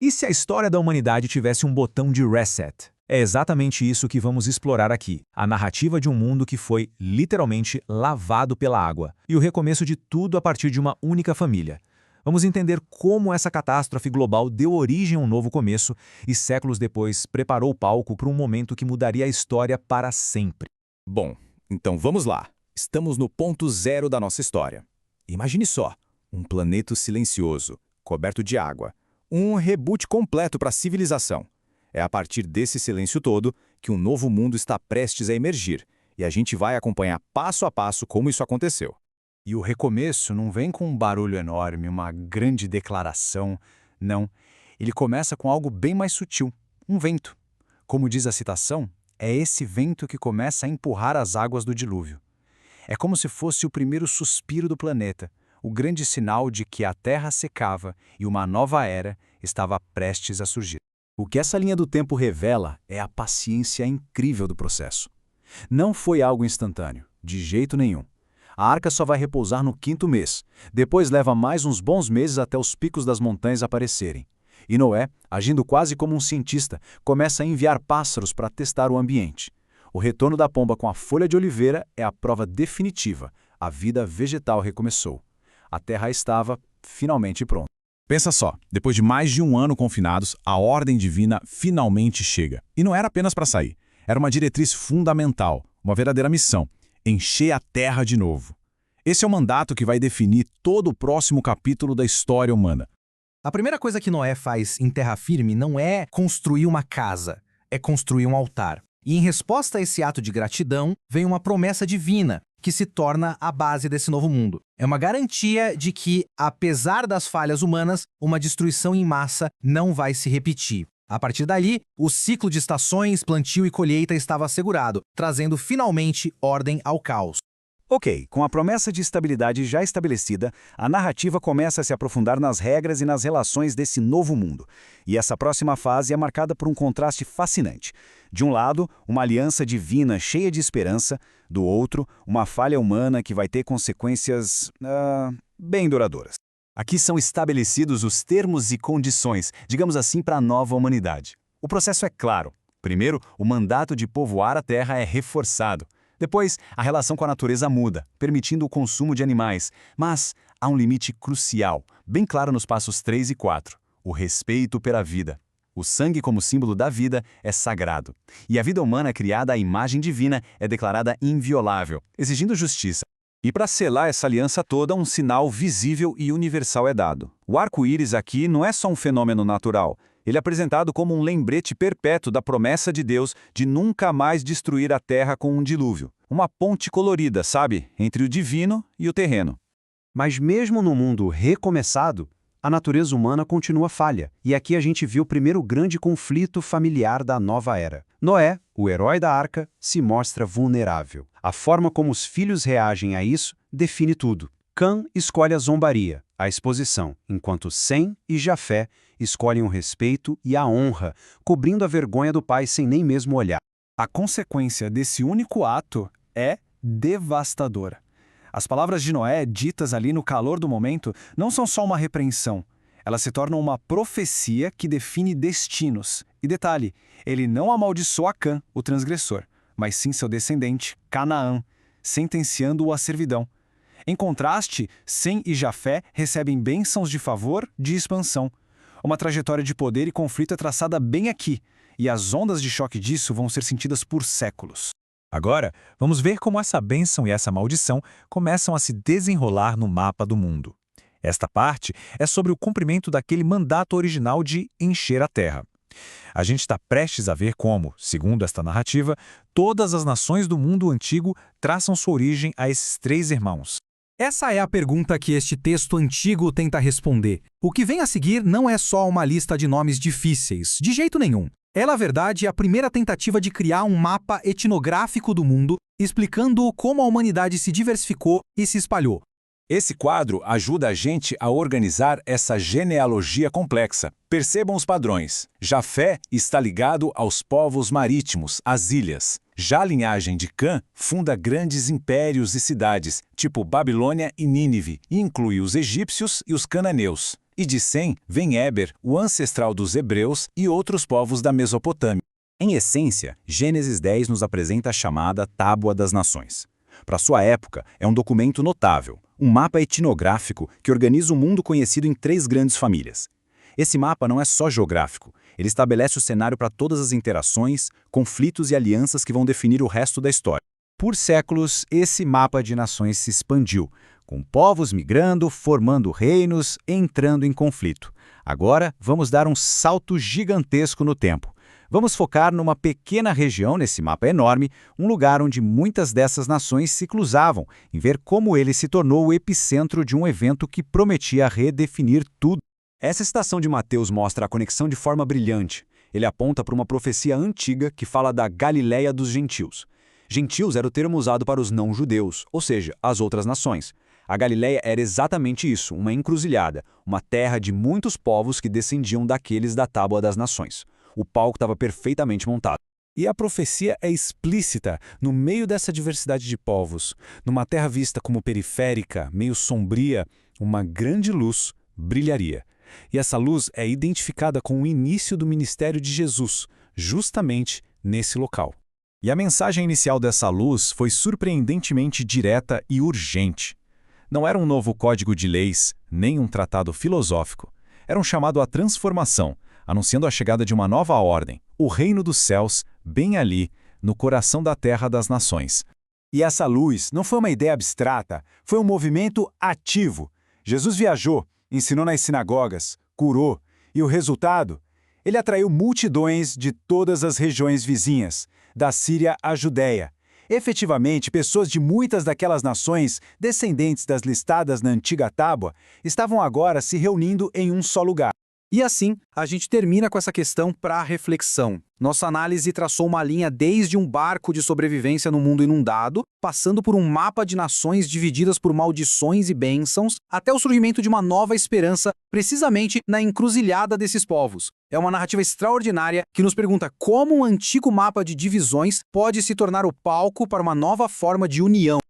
E se a história da humanidade tivesse um botão de reset? É exatamente isso que vamos explorar aqui. A narrativa de um mundo que foi, literalmente, lavado pela água. E o recomeço de tudo a partir de uma única família. Vamos entender como essa catástrofe global deu origem a um novo começo e, séculos depois, preparou o palco para um momento que mudaria a história para sempre. Bom, então vamos lá. Estamos no ponto zero da nossa história. Imagine só, um planeta silencioso, coberto de água. Um reboot completo para a civilização. É a partir desse silêncio todo que um novo mundo está prestes a emergir, e a gente vai acompanhar passo a passo como isso aconteceu. E o recomeço não vem com um barulho enorme, uma grande declaração. Não. Ele começa com algo bem mais sutil, um vento. Como diz a citação, é esse vento que começa a empurrar as águas do dilúvio. É como se fosse o primeiro suspiro do planeta, o grande sinal de que a Terra secava e uma nova era estava prestes a surgir. O que essa linha do tempo revela é a paciência incrível do processo. Não foi algo instantâneo, de jeito nenhum. A arca só vai repousar no 5º mês. Depois leva mais uns bons meses até os picos das montanhas aparecerem. E Noé, agindo quase como um cientista, começa a enviar pássaros para testar o ambiente. O retorno da pomba com a folha de oliveira é a prova definitiva. A vida vegetal recomeçou. A terra estava finalmente pronta. Pensa só, depois de mais de um ano confinados, a ordem divina finalmente chega. E não era apenas para sair. Era uma diretriz fundamental, uma verdadeira missão: encher a terra de novo. Esse é o mandato que vai definir todo o próximo capítulo da história humana. A primeira coisa que Noé faz em terra firme não é construir uma casa, é construir um altar. E em resposta a esse ato de gratidão, vem uma promessa divina, que se torna a base desse novo mundo. É uma garantia de que, apesar das falhas humanas, uma destruição em massa não vai se repetir. A partir dali, o ciclo de estações, plantio e colheita estava assegurado, trazendo finalmente ordem ao caos. Ok, com a promessa de estabilidade já estabelecida, a narrativa começa a se aprofundar nas regras e nas relações desse novo mundo. E essa próxima fase é marcada por um contraste fascinante. De um lado, uma aliança divina cheia de esperança, do outro, uma falha humana que vai ter consequências bem duradouras. Aqui são estabelecidos os termos e condições, digamos assim, para a nova humanidade. O processo é claro. Primeiro, o mandato de povoar a Terra é reforçado. Depois, a relação com a natureza muda, permitindo o consumo de animais. Mas há um limite crucial, bem claro nos passos 3 e 4. O respeito pela vida. O sangue como símbolo da vida é sagrado. E a vida humana criada à imagem divina é declarada inviolável, exigindo justiça. E para selar essa aliança toda, um sinal visível e universal é dado. O arco-íris aqui não é só um fenômeno natural. Ele é apresentado como um lembrete perpétuo da promessa de Deus de nunca mais destruir a terra com um dilúvio. Uma ponte colorida, sabe, entre o divino e o terreno. Mas mesmo no mundo recomeçado, a natureza humana continua falha. E aqui a gente viu o primeiro grande conflito familiar da nova era. Noé, o herói da arca, se mostra vulnerável. A forma como os filhos reagem a isso define tudo. Cã escolhe a zombaria, a exposição, enquanto Sem e Jafé escolhem o respeito e a honra, cobrindo a vergonha do pai sem nem mesmo olhar. A consequência desse único ato é devastadora. As palavras de Noé, ditas ali no calor do momento, não são só uma repreensão. Elas se tornam uma profecia que define destinos. E detalhe, ele não amaldiçoa Cã, o transgressor, mas sim seu descendente, Canaã, sentenciando-o à servidão. Em contraste, Sem e Jafé recebem bênçãos de favor, de expansão. Uma trajetória de poder e conflito é traçada bem aqui, e as ondas de choque disso vão ser sentidas por séculos. Agora, vamos ver como essa bênção e essa maldição começam a se desenrolar no mapa do mundo. Esta parte é sobre o cumprimento daquele mandato original de encher a terra. A gente está prestes a ver como, segundo esta narrativa, todas as nações do mundo antigo traçam sua origem a esses 3 irmãos. Essa é a pergunta que este texto antigo tenta responder. O que vem a seguir não é só uma lista de nomes difíceis, de jeito nenhum. É, na verdade, a primeira tentativa de criar um mapa etnográfico do mundo, explicando como a humanidade se diversificou e se espalhou. Esse quadro ajuda a gente a organizar essa genealogia complexa. Percebam os padrões. Jafé está ligado aos povos marítimos, às ilhas. Já a linhagem de Cã funda grandes impérios e cidades, tipo Babilônia e Nínive, e inclui os egípcios e os cananeus. E de Sem vem Éber, o ancestral dos hebreus e outros povos da Mesopotâmia. Em essência, Gênesis 10 nos apresenta a chamada Tábua das Nações. Para sua época, é um documento notável, um mapa etnográfico que organiza o mundo conhecido em 3 grandes famílias. Esse mapa não é só geográfico, ele estabelece o cenário para todas as interações, conflitos e alianças que vão definir o resto da história. Por séculos, esse mapa de nações se expandiu, com povos migrando, formando reinos, entrando em conflito. Agora, vamos dar um salto gigantesco no tempo. Vamos focar numa pequena região nesse mapa enorme, um lugar onde muitas dessas nações se cruzavam, em ver como ele se tornou o epicentro de um evento que prometia redefinir tudo. Essa citação de Mateus mostra a conexão de forma brilhante. Ele aponta para uma profecia antiga que fala da Galileia dos gentios. Gentios era o termo usado para os não-judeus, ou seja, as outras nações. A Galileia era exatamente isso, uma encruzilhada, uma terra de muitos povos que descendiam daqueles da Tábua das Nações. O palco estava perfeitamente montado. E a profecia é explícita no meio dessa diversidade de povos. Numa terra vista como periférica, meio sombria, uma grande luz brilharia. E essa luz é identificada com o início do ministério de Jesus, justamente nesse local. E a mensagem inicial dessa luz foi surpreendentemente direta e urgente. Não era um novo código de leis, nem um tratado filosófico. Era um chamado à transformação, anunciando a chegada de uma nova ordem, o reino dos céus, bem ali, no coração da terra das nações. E essa luz não foi uma ideia abstrata, foi um movimento ativo. Jesus viajou, ensinou nas sinagogas, curou, e o resultado? Ele atraiu multidões de todas as regiões vizinhas, da Síria à Judéia. Efetivamente, pessoas de muitas daquelas nações, descendentes das listadas na antiga tábua, estavam agora se reunindo em um só lugar. E assim, a gente termina com essa questão para reflexão. Nossa análise traçou uma linha desde um barco de sobrevivência no mundo inundado, passando por um mapa de nações divididas por maldições e bênçãos, até o surgimento de uma nova esperança, precisamente na encruzilhada desses povos. É uma narrativa extraordinária que nos pergunta como um antigo mapa de divisões pode se tornar o palco para uma nova forma de união.